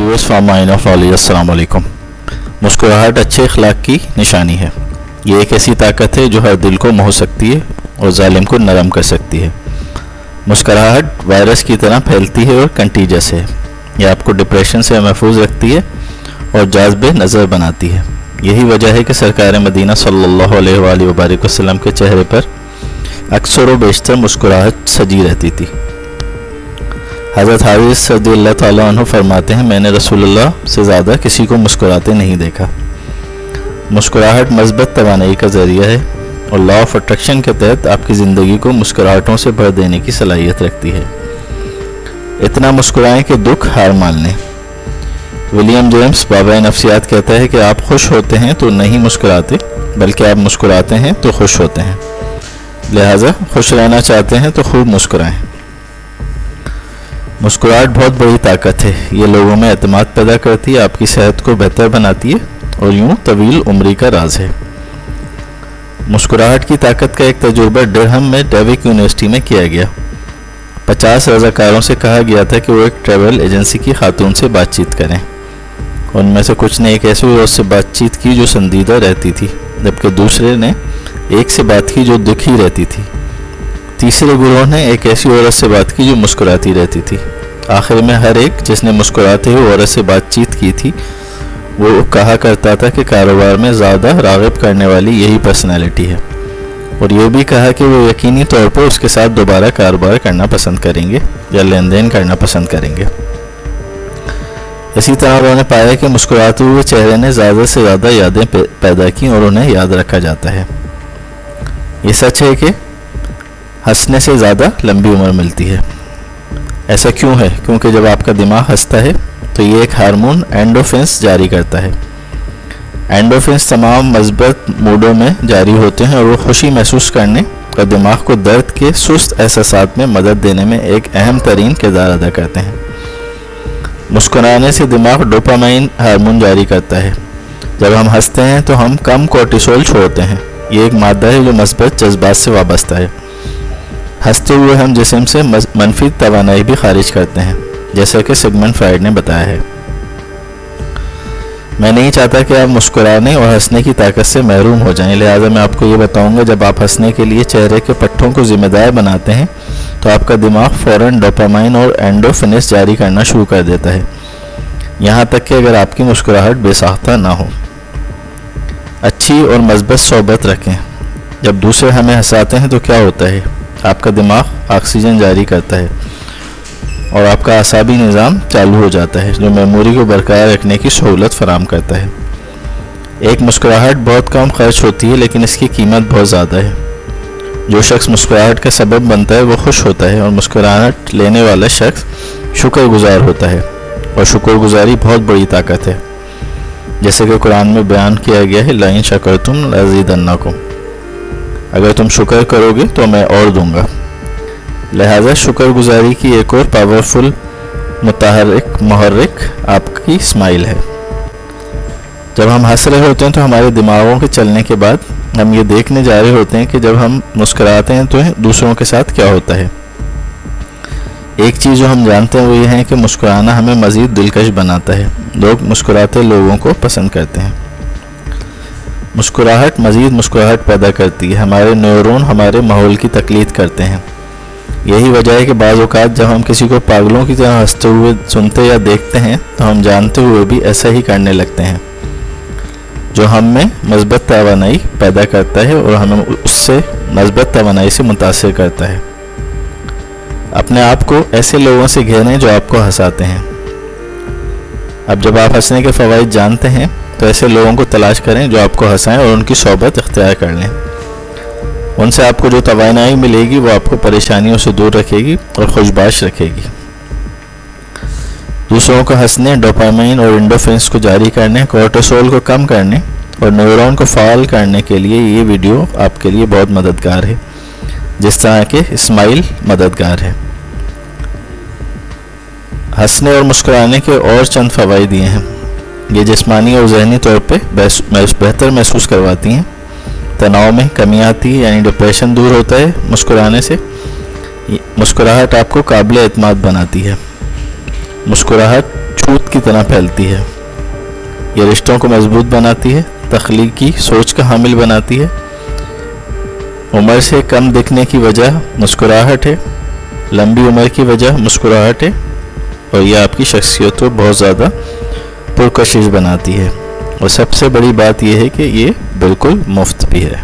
Viewers फार्माइन of knowledge, अस्सलाम वालेकुम। मुस्कुराहट अच्छे अखलाक की निशानी है। ये एक ऐसी ताकत है जो हर दिल को मोह सकती है और जालिम को नरम कर सकती है। मुस्कुराहट वायरस की तरह फैलती है और कंटीजियस है। यह आपको डिप्रेशन से महफूज रखती है और जाज़बे नज़र बनाती है। यही वजह है कि सरकार मदीना सल्लल्लाहु अलैहि वसल्लम के चेहरे पर अक्सर व बेशतर मुस्कुराहट सजी रहती थी। हज़रत हारिस रज़ियल्लाहु ताला अन्हु फरमाते हैं, मैंने रसूलुल्लाह से ज़्यादा किसी को मुस्कुराते नहीं देखा। मुस्कुराहट मस्बत तवानाई का ज़रिया है और लॉ ऑफ अट्रैक्शन के तहत आपकी ज़िंदगी को मुस्कुराहटों से भर देने की सलाहियत रखती है। इतना मुस्कुराएं कि दुख हार मान लें। विलियम जेम्स बाबा नफ्सियात कहता है कि आप खुश होते हैं तो नहीं मुस्कुराते, बल्कि आप मुस्कुराते हैं तो खुश होते हैं। लिहाजा खुश रहना चाहते हैं तो खूब मुस्कुराएं। मुस्कुराहट बहुत बड़ी ताकत है। ये लोगों में एतमाद पैदा करती है, आपकी सेहत को बेहतर बनाती है और यूं तवील उम्री का राज है। मुस्कुराहट की ताकत का एक तजुर्बा डरहम में डेविक यूनिवर्सिटी में किया गया। 50 रज़ाकारों से कहा गया था कि वो एक ट्रैवल एजेंसी की खातून से बातचीत करें। उनमें से कुछ ने एक ऐसे औरत से बातचीत की जो संजीदा रहती थी, जबकि दूसरे ने एक से बात की जो दुखी रहती थी। तीसरे गिरोह ने एक ऐसी औरत से बात की जो मुस्कुराती रहती थी। आखिर में हर एक जिसने मुस्कुराते हुए औरत से बातचीत की थी वो कहा करता था कि कारोबार में ज़्यादा राग़िब करने वाली यही पर्सनैलिटी है, और ये भी कहा कि वो यकीनी तौर पर उसके साथ दोबारा कारोबार करना पसंद करेंगे या लेन देन करना पसंद करेंगे। इसी तरह उन्होंने पाया कि मुस्कुराते हुए चेहरे ने ज़्यादा से ज़्यादा यादें पैदा की और उन्हें याद रखा जाता है। ये सच है कि हंसने से ज़्यादा लंबी उम्र मिलती है। ऐसा क्यों है? क्योंकि जब आपका दिमाग हंसता है तो ये एक हार्मोन एंडोफिन्स जारी करता है। एंडोफिन्स तमाम मस्बत मूडों में जारी होते हैं और वो खुशी महसूस करने और दिमाग को दर्द के सुस्त एहसासात में मदद देने में एक अहम तरीन किरदार अदा करते हैं। मुस्कुराने से दिमाग डोपामाइन हार्मोन जारी करता है। जब हम हंसते हैं तो हम कम कोर्टिसोल छोड़ते हैं। ये एक मादा है जो मस्बत जज्बात से वाबस्ता है। हंसते हुए हम जिस्म से मनफी तवानाई भी खारिज करते हैं, जैसा कि सिगमंड फ्राइड ने बताया है। मैं नहीं चाहता कि आप मुस्कुराने और हंसने की ताकत से महरूम हो जाएं, लिहाजा मैं आपको ये बताऊंगा, जब आप हंसने के लिए चेहरे के पट्टों को जिम्मेदार बनाते हैं तो आपका दिमाग फ़ौरन डोपामाइन और एंडोफिन्स जारी करना शुरू कर देता है, यहाँ तक कि अगर आपकी मुस्कुराहट बेसाख्ता ना हो। अच्छी और मस्बत सोबत रखें। जब दूसरे हमें हंसाते हैं तो क्या होता है? आपका दिमाग ऑक्सीजन जारी करता है और आपका आसाबी निज़ाम चालू हो जाता है, जो मेमोरी को बरकरार रखने की सहूलत फराहम करता है। एक मुस्कुराहट बहुत कम खर्च होती है, लेकिन इसकी कीमत बहुत ज़्यादा है। जो शख्स मुस्कुराहट का सबब बनता है वो खुश होता है, और मुस्कुराहट लेने वाला शख्स शुक्रगुजार होता है, और शुक्रगुजारी बहुत बड़ी ताकत है। जैसे कि कुरान में बयान किया गया है, लइन शकरतुम लज़ीदन्नकुम, अगर तुम शुक्र करोगे तो मैं और दूंगा। लिहाजा शुक्रगुजारी की एक और पावरफुल मुहर्रिक आपकी स्माइल है। जब हम हंस रहे होते हैं तो हमारे दिमागों के चलने के बाद हम ये देखने जा रहे होते हैं कि जब हम मुस्कुराते हैं तो दूसरों के साथ क्या होता है। एक चीज़ जो हम जानते हैं वो ये है कि मुस्कुराना हमें मज़ीद दिलकश बनाता है। लोग मुस्कुराते लोगों को पसंद करते हैं। मुस्कुराहट मज़ीद मुस्कुराहट पैदा करती है। हमारे न्यूरॉन हमारे माहौल की तकलीद करते हैं। यही वजह है कि बाज़ औक़ात जब हम किसी को पागलों की तरह हंसते हुए सुनते या देखते हैं तो हम जानते हुए भी ऐसा ही करने लगते हैं, जो हम में मस्बत तवानाई पैदा करता है और हमें उससे मस्बत तवानाई से मुतासिर करता है। अपने आप को ऐसे लोगों से घेरें जो आपको हंसाते हैं। अब जब आप हंसने के फ़वाइद जानते हैं तो ऐसे लोगों को तलाश करें जो आपको हंसाएं और उनकी सोहबत इख्तियार कर लें। उनसे आपको जो तवानाई मिलेगी वो आपको परेशानियों से दूर रखेगी और खुशबाश रखेगी। दूसरों को हंसने, डोपामाइन और एंडोफिन्स को जारी करने, कोर्टिसोल को कम करने और न्यूरॉन को फ़ाल करने के लिए ये वीडियो आपके लिए बहुत मददगार है, जिस तरह के स्माइल मददगार है। हंसने और मुस्कुराने के और चंद फ़वाइद ये हैं। ये जिस्मानी और ज़हनी तौर पे बेहतर महसूस करवाती हैं। तनाव में कमी आती है, यानी डिप्रेशन दूर होता है मुस्कुराने से। मुस्कुराहट आपको काबिल एतमाद बनाती है। मुस्कुराहट छूत की तरह फैलती है। ये रिश्तों को मजबूत बनाती है, तख्लीकी सोच का हामिल बनाती है। उम्र से कम दिखने की वजह मुस्कुराहट है, लंबी उम्र की वजह मुस्कुराहट है, और यह आपकी शख्सियत को बहुत ज़्यादा पुरकशिश बनाती है। और सबसे बड़ी बात यह है कि ये बिल्कुल मुफ्त भी है।